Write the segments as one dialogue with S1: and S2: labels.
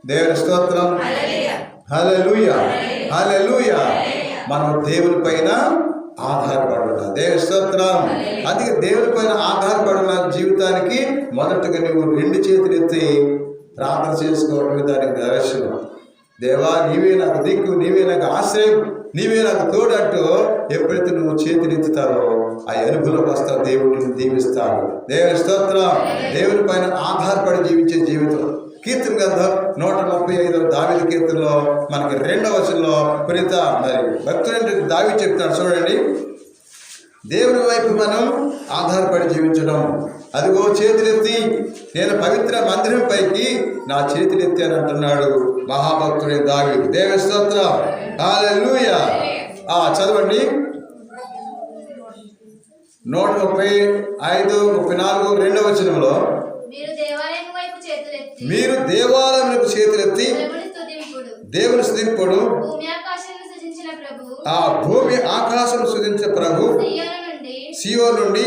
S1: దేవుని స్తోత్రం. హల్లెలూయా, హల్లెలూయా. మనం దేవుని పైన ఆధారపడున్నా. దేవుని స్తోత్రం. అందుకే దేవుని పైన ఆధారపడిన జీవితానికి మొదటగా నువ్వు 2 చేతులు ఎత్తి ప్రార్థన చేసుకోవడమే దానికి దర్శనం. దేవా, నీవే నాకు దిక్కు, నీవే నాకు ఆశ్రయం, నీవే నాకు తోడు అంటూ ఎప్పుడైతే నువ్వు చేతులు ఎత్తుతావో ఆ అనుభవంలోకి వస్తావు. దేవుడిని దీవిస్తాడు. దేవుని స్తోత్రం. దేవుని పైన ఆధారపడి జీవించే జీవితం. కీర్తన గ్రంథం 135 దావీదు కీర్తనలో మనకి 2వ వచనంలో పునీత మరి భక్తుడు దావీదు చెప్తాడు. చూడండి, దేవుని వైపు మనం ఆధారపడి జీవించడం. అదిగో చేతులెత్తి నేను పవిత్ర మందిరం పైకి నా చేతులెత్తి అని అంటున్నాడు మహాభక్తుడి దావీదు. దేవుని స్తోత్రం. హల్లెలూయా. చదవండి 135, 34, 2వ వచనంలో మీరు దేవాలయమునకు చేతులెత్తి దేవుని స్తుతింపుడు. ఆ భూమి ఆకాశం సృజించిన ప్రభు సియోను నుండి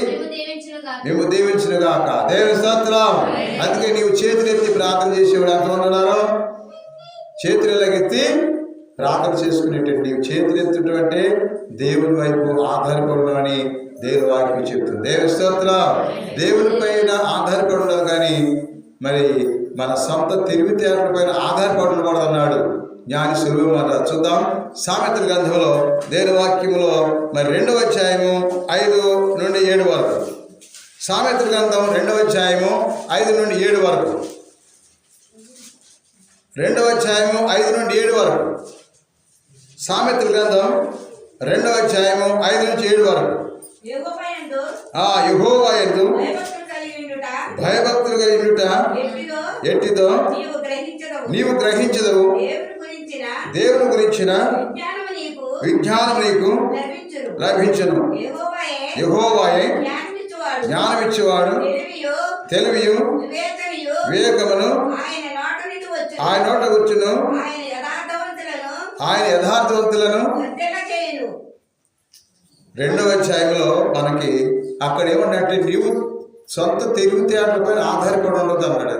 S1: మేము దీవించునుగాక. దేవుని స్తోత్రం. అందుకే నీవు చేతులెత్తి ప్రార్థన చేసేవాడు ఎంతమంది ఉన్నారో చేతులెత్తి ప్రార్థన చేసుకునేటట్టు నీవు చేతులెత్తుటంటే దేవుని వైపు ఆధారపడమని దేవుని వాక్యం చెప్తుంది. దేవుని స్తోత్రం. దేవుని పైన ఆధారపడడం కానీ మరి మన సొంత తెలివితేటల పైన ఆధారపడకూడదు అన్నాడు జ్ఞాని సులువు. చూద్దాం సామెతల గ్రంథంలో దేవుని వాక్యంలో మరి 2వ అధ్యాయము 5 నుండి 7 వరకు. సామెతల గ్రంథం 2వ అధ్యాయము 5 నుండి 7 వరకు. 2వ అధ్యాయము 5 నుండి 7 వరకు. సామెతల గ్రంథం 2వ అధ్యాయము 5 నుంచి 7 వరకు. యెహోవా యందు భయభక్తులు కలిగియుండుట ఎట్టిదో నీవు గ్రహించదవు. దేవుని గురించిన విజ్ఞానం నీకు లభించును. యెహోవాయే జ్ఞానమిచ్చేవాడు, తెలివియు వివేకమును ఆయన నోట వచ్చును. ఆయన యథార్థవంతులను 2వ అధ్యాయంలో మనకి అక్కడ ఏమన్నట్టే నీవు సొంత తెలివితేటల పైన ఆధారపడి ఉండదు అన్నాడు.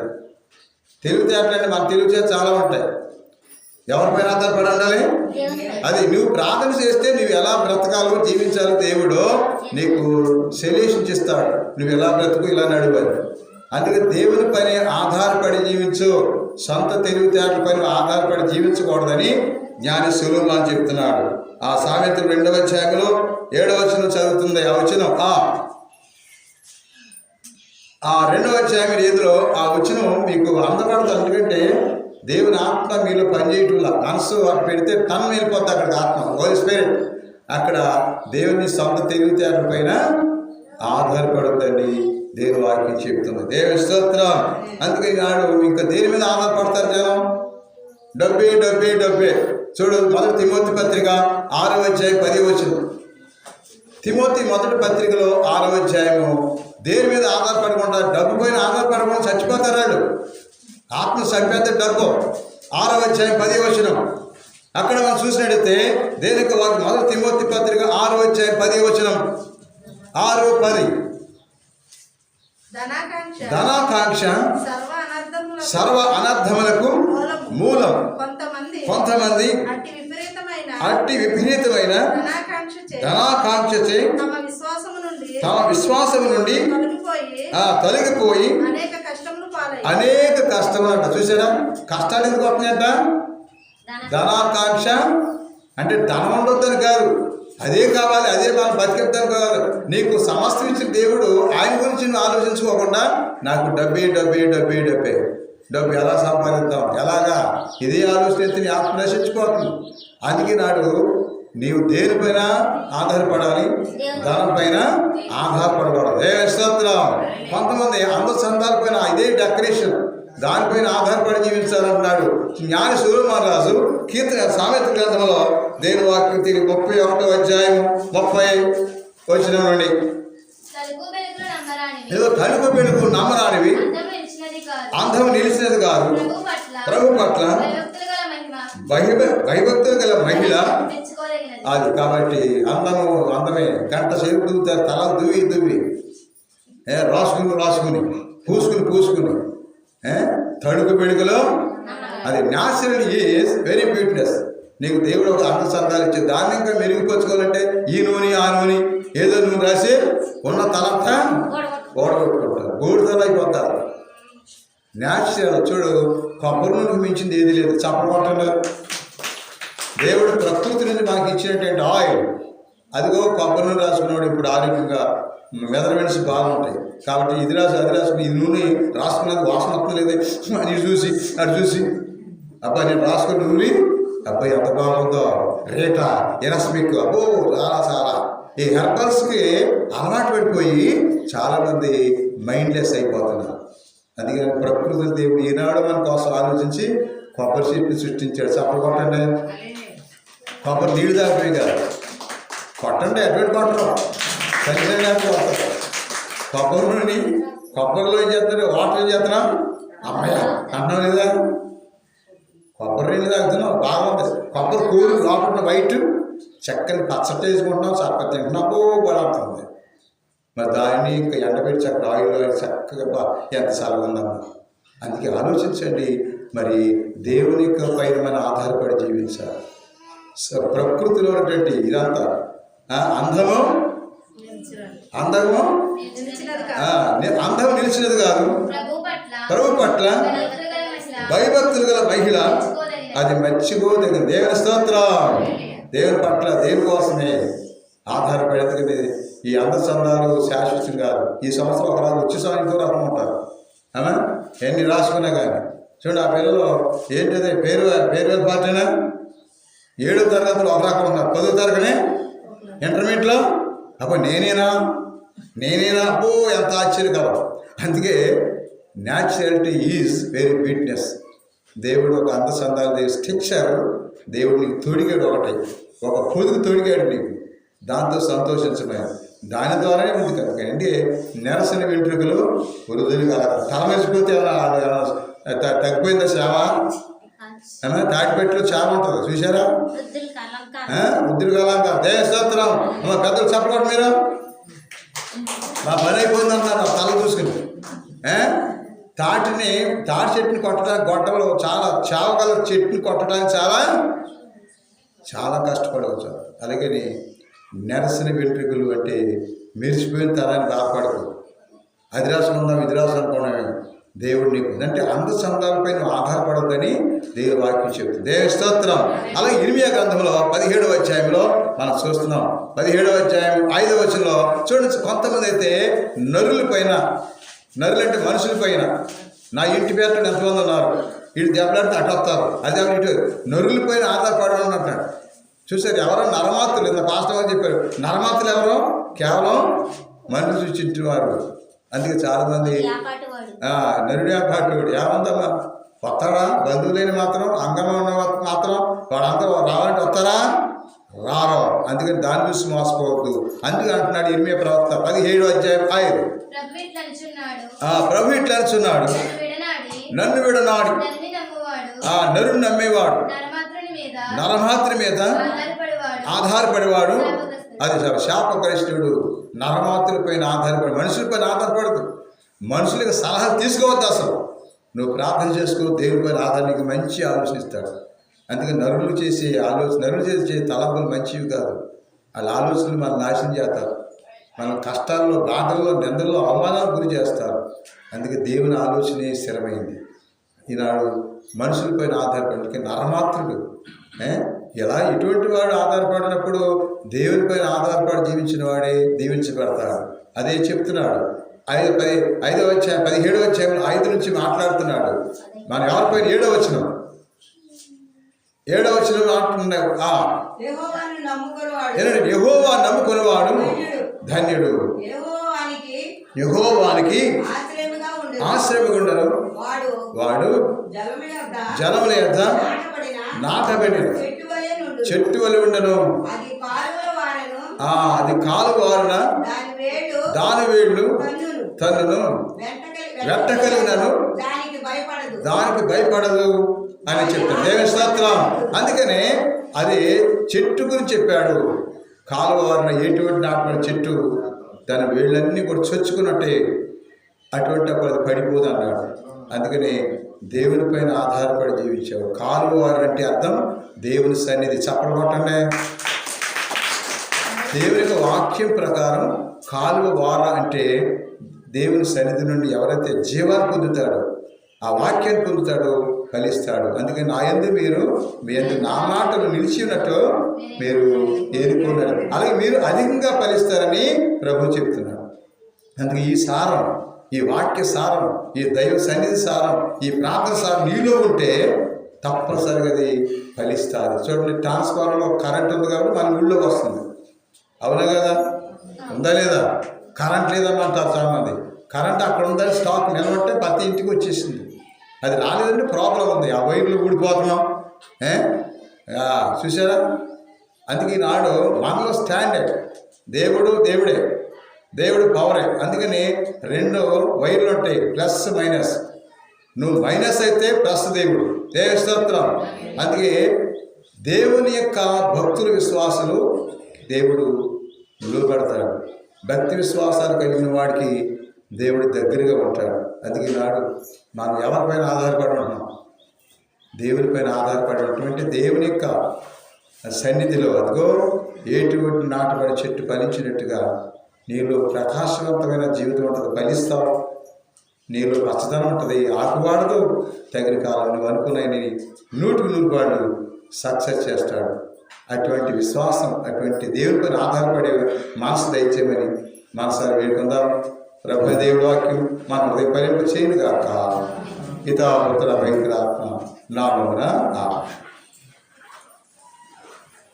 S1: తెలివితేటలు అంటే మన తెలివితేటలు చాలా ఉంటాయి. ఎవరిపైన ఆధారపడి ఉండాలి? అది నువ్వు ప్రార్థన చేస్తే నువ్వు ఎలా బ్రతకాలో జీవించాలో దేవుడు నీకు సొల్యూషన్స్ ఇస్తాడు. నువ్వు ఎలా బ్రతుకు, ఇలా నడవాలి. అందుకే దేవుని పైన ఆధారపడి జీవించు. సొంత తెలివితేటల పైన ఆధారపడి జీవించకూడదని జ్ఞాని సొలొమోను చెప్తున్నాడు. ఆ సామెతలు 2వ అధ్యాయంలో 7వ వచనం చదువుతుంది. ఆ వచనం ఆ 2వ అధ్యాయం 7లో ఆ వచనం మీకు అందపడదు. ఎందుకంటే దేవుని ఆత్మ మీలో పనిచేయటంలా మనసు పెడితే టన్ వెళ్ళిపోతుంది అక్కడికి ఆత్మ, హోలీ స్పిరిట్. అక్కడ దేవుని సొంత తెలివితేటల పైన ఆధారపడద్దండి దేవుని వాక్యం చెప్తుంది. దేవుని స్తోత్రం. అందుకని నాడు ఇంకా దేని మీద ఆధారపడతారు జనం? డబ్బే డబ్బే డబ్బే. చూడు, 1 తిమోతి పత్రిక 6వ అధ్యాయం 10వ వచనం. తిమోతి మొదటి పత్రికలో 6వ అధ్యాయము దేని మీద ఆధారపడకుండా డబ్బు పైన ఆధారపడకుండా చచ్చిపోతారు వాళ్ళు. ఆత్మ చంపేస్తే డబ్బు. 6వ అధ్యాయం 10వ వచనం. అక్కడ మనం చూసినట్టయితే దేనికి 1 తిమోతి పత్రిక 6వ అధ్యాయం 10వ వచనం. 6:10 ధనాకాంక్ష సర్వ అనర్థములకు మూలం. కొంతమంది అట్టి విపరీతమైన ధనాకాంక్షచే తమ విశ్వాసము నుండి తొలగిపోయి అనేక కష్టములు అంట. చూసారా, కష్టాలు ఎందుకు వస్తున్నాయంట? ధనాకాంక్ష అంటే ధనం ఉండొద్దని కాదు, అదే కావాలి, అదే మనం బతికెత్తాను కాదు. నీకు సమస్తం ఇచ్చిన దేవుడు ఆయన గురించి నువ్వు ఆలోచించుకోకుండా నాకు డబ్బే డబ్బే డబ్బే డబ్బే డబ్బు ఎలా సంపాదిద్దాం, ఎలాగా, ఇదే ఆలోచన ఎత్తి నీ ఆత్మ నశించుకోవాలి. అందుకే నాడు నీవు దేనిపైన ఆధారపడాలి, ధనం పైన ఆధారపడకూడదు. స్తోత్రం. కొంతమంది అందచందాల పైన ఇదే డెకరేషన్, దానిపైన ఆధారపడి జీవించాలంటున్నాడు జ్ఞాని సులోమోను రాజు. కీర్తన సామెతల గ్రంథంలో దేవుని వాక్యం తిరిగి 31వ అధ్యాయం 30 వచనం నుండి ఏదో తలుపు పెలుపు నమ్మరానివి, అందం నిలిచినది కాదు, ప్రభు పట్ల భయభక్తులు గల మహిళ అది. కాబట్టి అందమే గంట సేపు దువ్వుతారు, తల దువ్వి రాసుకుని పూసుకుని తడుకు పెడుగులో అది న్యాచురల్ ఈజ్ వెరీ బ్యూటినెస్. నీకు దేవుడు ఒక అందచందాలు ఇచ్చే దాన్ని ఇంకా మెరుగుపరుచుకోవాలంటే ఈ నూనె ఆ నూనె ఏదో నూనె రాసి ఉన్న తలంతా ఓడగొట్టుకుంటారు, బూడిదలు అయిపోతారు. న్యాచురల్ చూడు, కొబ్బరి నూనెకు మించింది ఏది లేదు. చప్పకొట్టండి. దేవుడు ప్రకృతి నుండి మనకి ఇచ్చినటువంటి ఆయిల్, అదిగో కొబ్బరి నూనె రాసుకున్నాడు ఇప్పుడు ఆరోగ్యంగా మెజర్మెంట్స్ బాగుంటాయి. కాబట్టి ఇది రాసి అది రాసుకుని ఈ నూనె రాసుకున్నది వాసన వస్తలేదు అని చూసి అటు చూసి అబ్బాయి నేను రాసుకున్న నూనె అబ్బాయి ఎంత బాగుందో, రేటా ఎరస్మిక్ అబ్బో చాలా ఈ హెర్బల్స్కి అలవాటు పడిపోయి చాలామంది మైండ్లెస్ అయిపోతున్నారు. అందుకని ప్రకృతి దేవుడు ఈనాడు మన కోసం ఆలోచించి కొబ్బరి చెట్టుని సృష్టించాడు. చప్పలు కొట్టండి. కొబ్బరి నీళ్ళు తాగిపోయి కదా, కొట్టండి. ఎటువంటి కొట్టరు, ఖచ్చితంగా కొడతారు. కొబ్బరి నూనె కొబ్బరిలో ఏం చేస్తారు, వాటర్ ఏం చేస్తున్నాం అమ్మాయ అంటున్నాం లేదా, కొబ్బరి నీళ్ళు తాగుతున్నాం బాగుంది. కొబ్బరి కూరు లోపల వైట్ చక్కని పచ్చడి వేసుకుంటున్నాం, చక్కగా తింటున్నాం, పడుతుంది. మరి దాన్ని ఇంకా ఎండబెట్టి చక్కగా ఆయిల్ చక్కగా ఎంత చల్లగా ఉందమ్మా. అందుకే ఆలోచించండి, మరి దేవుని పైన మనం ఆధారపడి జీవించాలి. ప్రకృతిలో ఉన్నటువంటి ఇదంతా అందము నిలిచినది కాదు, ప్రభు పట్ల భయభక్తులు గల మహిళ అది మర్చిపోదగిన. దేవుని స్తోత్రం. దేవుని పట్ల దేవుని కోసమే ఆధారపడేది. ఈ అందచందాలు శాశ్వతం కాదు. ఈ సంవత్సరం ఒకరాలు వచ్చే సంవత్సరం రకం ఉంటారు అలా ఎన్ని రాసుకున్నా కానీ. చూడండి, ఆ పిల్లలు ఏంటిది పేరు పార్టీనా 7వ తరగతిలో ఒక రకం ఉన్నారు, 10వ తరగతి ఇంటర్మీడియట్లో అప్పుడు నేనేనా అబ్బో ఎంత ఆశ్చర్యకరం. అందుకే న్యాచురాలిటీ ఈజ్ వెరీ వీట్నెస్. దేవుడు ఒక అందచందాలు దేవుడు స్టిచ్చారు. దేవుడు నీకు తొడిగాడు, ఒక పొదుగు తొడిగాడు నీకు, దాంతో సంతోషించడం. దాని ద్వారానే ఉంది కనుక అంటే నెరసిన వెంట్రుకలు వృద్ధులు కలగ. తల మర్చిపోతే తగ్గిపోయిందా సేవ? తాటిపెట్టులో చాలా ఉంటుంది చూసారా, వృద్ధులు కలాక. దేవస్తోత్రం. పెద్దలు చెప్పకూడదు మీరు, మా పని అయిపోయిందన్నారు తల చూసుకుని. తాటి చెట్టుని కొట్టడానికి గొడ్డలు చాలా చావగల చెట్టుని కొట్టడానికి చాలా కష్టపడవచ్చు. అలాగని నెరసిన వెంట్రుకలు అంటే మెరిసిపోయిన తరాన్ని బాధపడదు. అది రాసుకుందాం ఇది రాసుకున్నామే. దేవుడు నీకు అంటే అందచందాలపై నువ్వు ఆధారపడద్దని దేవుడి వాక్యం చెప్తుంది. దేవ స్తోత్రం. అలాగే ఇర్మియా గ్రంథంలో 17వ అధ్యాయంలో మనం చూస్తున్నాం. 17వ అధ్యాయం 5వ వచనంలో చూడండి, కొంతమంది అయితే నరుల పైన, నరులు అంటే మనుషుల పైన, నా ఇంటి పేరు ఎంతమంది ఉన్నారు, ఇటు దెబ్బలాడితే అటు వస్తారు, అది ఇటు నరుల పైన ఆధారపడాలని అంటాడు. చూసారు, ఎవరో నరమాతులు, ఇంత పాస్టర్ అని చెప్పారు. నరమాతులు ఎవరో కేవలం మనుషులు చింటువారు. అందుకే చాలామంది నరుడే పాటువాడు ఏమందమ్మా వస్తారా, బంధువులేని మాత్రం అంగంలో ఉన్న మాత్రం వాడంతా రావాలంటే వస్తారా, రారో. అందుకని దాన్ని చూసి మోసపోవద్దు. అందుకే అంటున్నాడు ఇర్మియా ప్రవక్త 17వ అధ్యాయం 5. ప్రభు ఇట్లా అనుచున్నాడు, నన్ను విడనాడు నరుడు నమ్మేవాడు, నరమాత్రి మీద ఆధారపడేవాడు అది శాపగ్రస్తుడు. నరమాత్రుల పైన ఆధారపడి మనుషుల పైన ఆధారపడదు. మనుషులకు సలహాలు తీసుకోవద్దు. అసలు నువ్వు ప్రార్థన చేసుకో, దేవుని పైన ఆధారానికి మంచి ఆలోచన ఇస్తాడు. అందుకే నరులు చేసే తలంపులు మంచివి కాదు. వాళ్ళ ఆలోచనలు మనం నాశనం చేస్తారు, మన కష్టాల్లో, బాధల్లో, నిందల్లో, అవమానాలకు గురి చేస్తారు. అందుకే దేవుని ఆలోచనే స్థిరమైంది. ఈనాడు మనుషులపైన ఆధారపడి నరమాత్రుడు ఎలా ఇటువంటి వాడు ఆధారపడినప్పుడు దేవునిపైన ఆధారపడి జీవించిన వాడే దీవించబడతాడు. అదే చెప్తున్నాడు 5వ అధ్యాయం 17వ అధ్యాయంలో 5 నుంచి మాట్లాడుతున్నాడు. మన ఎవరిపైన 7వ వచనం అంటున్నాడు, యెహోవా నమ్ముకునేవాడు ధన్యుడు, యెహోవానికి ఆశ్రయముగుండను, వాడు జలముల యొద్ద నాటబడిన చెట్టు వలె ఉండను, అది కాలువారున దాని వేళ్ళు తన్నును, వెంట కలిగినను దానికి భయపడదు అని చెప్తాడు. దేవుని స్తోత్రం. అందుకనే అది చెట్టు గురించి చెప్పాడు. కాలువారున ఎటువంటి నాటిన చెట్టు దాని వేళ్ళన్నీ కూడా చొచ్చుకున్నట్టే, అటువంటి అప్పుడు అది పడిపోదు అన్నాడు. అందుకని దేవుని పైన ఆధారపడి జీవించావు. కాలువ వారు అంటే అర్థం దేవుని సన్నిధి. చప్పట్లు కొట్టండి. దేవుని యొక్క వాక్యం ప్రకారం కాలువ వార అంటే దేవుని సన్నిధి నుండి ఎవరైతే జీవాన్ని పొందుతాడో, ఆ వాక్యాన్ని పొందుతాడో ఫలిస్తాడు. అందుకని నా యందు మీరు మీ యందు నా మాటలు నిలిచి ఉన్నట్టు మీరు ఏరుకున్నారు, అలాగే మీరు అధికంగా ఫలిస్తారని ప్రభు చెప్తున్నాడు. అందుకే ఈ సారం, ఈ వాక్య సారం, ఈ దైవ సన్నిధి సారం, ఈ ప్రార్థన సారం నీలో ఉంటే తప్పనిసరిగా అది ఫలిస్తుంది. చూడండి, ట్రాన్స్ఫార్మర్లో కరెంట్ ఉంది కాబట్టి మన ఊళ్ళోకి వస్తుంది. అవునా కదా? ఉందా లేదా? కరెంట్ లేదమ్మంటారు చాలామంది. కరెంట్ అక్కడ ఉందని స్టాక్ నిలబట్టే ప్రతి ఇంటికి వచ్చేసింది. అది రాలేదంటే ప్రాబ్లం ఉంది. ఆ వైర్లు ఊడిపోతున్నాం. చూసారా? అందుకే ఈనాడు మనలో స్టాండర్డ్ దేవుడే, దేవుడు పవరే. అందుకని 2 వైర్లు ఉంటాయి, ప్లస్ మైనస్. నువ్వు మైనస్ అయితే ప్లస్ దేవుడు. దేవ స్తోత్రం. అందుకే దేవుని యొక్క భక్తుల విశ్వాసులు దేవుడు నిలబడతాడు. భక్తి విశ్వాసాలు కలిగిన వాడికి దేవుడి దగ్గరగా ఉంటాడు. అందుకే నాడు మనం ఎవరిపైన ఆధారపడి ఉంటున్నాం? దేవునిపైన ఆధారపడి ఉంటే దేవుని యొక్క సన్నిధిలో అదిగో ఏటువంటి నాటుబడి చెట్టు ఫలించినట్టుగా నీలో ప్రకాశవంతమైన జీవితం ఉంటుంది. ఫలిస్తావు. నీలో పచ్చదనం ఉంటుంది, ఆకువాడదు. తగిన కాలం నువ్వు అనుకున్నాయని 100% సక్సెస్ చేస్తాడు. అటువంటి విశ్వాసం, అటువంటి దేవునిపైన ఆధారపడే మనసు దయచేయమని మనసారి వేడుకుందాం. ప్రభు దేవుడి వాక్యం మన హృదయ ఫలింప చేయను గాక. పితా పుత్ర పవిత్రాత్మ నామమున ఆమేన్.